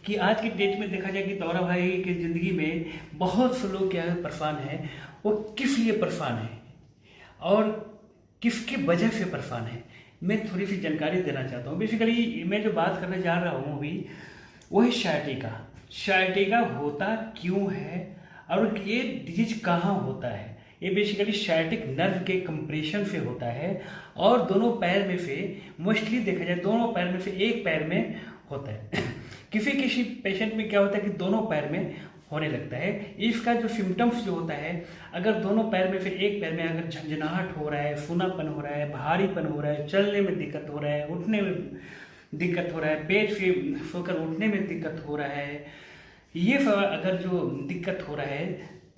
कि आज की डेट में देखा जाए कि दौरा भाई की ज़िंदगी में बहुत से लोग क्या है परेशान हैं, वो किस लिए परेशान है और किसकी वजह से परेशान है, मैं थोड़ी सी जानकारी देना चाहता हूँ। बेसिकली मैं जो बात करने जा रहा हूँ अभी वो है शायटिका होता क्यों है और ये डिजीज कहाँ होता है। ये बेसिकली शायटिक नर्व के कंप्रेशन से होता है और दोनों पैर में से मोस्टली देखा जाए दोनों पैर में से एक पैर में होता है। किसी किसी पेशेंट में क्या होता है कि दोनों पैर में होने लगता है। इसका जो सिम्टम्स जो होता है, अगर दोनों पैर में से एक पैर में अगर झंझनाहट हो रहा है, सूनापन हो रहा है, भारीपन हो रहा है, चलने में दिक्कत हो रहा है, उठने में दिक्कत हो रहा है, पेट से सोकर उठने में दिक्कत हो रहा है, ये सब अगर जो दिक्कत हो रहा है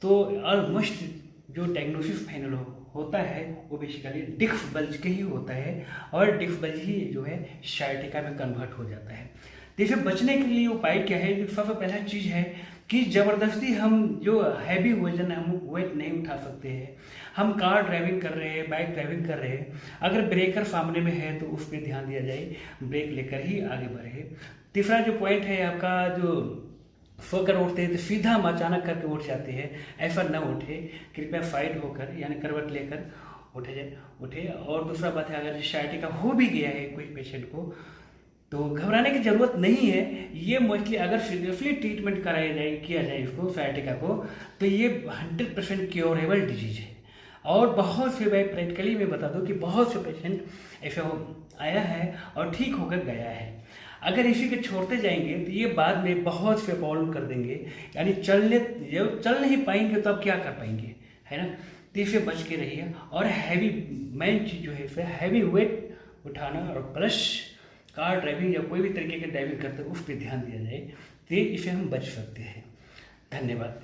तो ऑलमोस्ट जो डायग्नोसिस फाइनल होता है वो बेसिकली डिस्क बल्ज के ही होता है और डिस्क बल्ज ही जो है शायटिका में कन्वर्ट हो जाता है। तो इसे बचने के लिए उपाय क्या है? सबसे पहला चीज़ है कि ज़बरदस्ती हम जो हैवी वजन है हम वेट नहीं उठा सकते हैं। हम कार ड्राइविंग कर रहे हैं, बाइक ड्राइविंग कर रहे हैं, अगर ब्रेकर सामने में है तो उस पर ध्यान दिया जाए, ब्रेक लेकर ही आगे बढ़े। तीसरा जो पॉइंट है आपका, जो सोकर उठते हैं तो सीधा हम अचानक करके उठ जाते हैं, ऐसा न उठे, कृपया साइड होकर यानी करवट लेकर उठे। और दूसरा बात है, अगर शायटिका हो भी गया है कोई पेशेंट को तो घबराने की ज़रूरत नहीं है। ये मोस्टली अगर सीरियसली ट्रीटमेंट किया जाए इसको शायटिका को तो ये 100% क्योरेबल डिजीज है। और बहुत से, भाई प्रैक्टिकली मैं बता दूं कि बहुत से पेशेंट ऐसा आया है और ठीक होकर गया है। अगर इसी के छोड़ते जाएंगे तो ये बाद में बहुत से प्रॉब्लम कर देंगे, यानी चल नहीं पाएंगे तो अब क्या कर पाएंगे, है ना। तो इससे बच के रहिए। और हैवी मेन चीज़ जो है फिर हैवी वेट उठाना और प्लस कार ड्राइविंग या कोई भी तरीके की ड्राइविंग करते हैं उस पर ध्यान दिया जाए, तो इससे हम बच सकते हैं। धन्यवाद।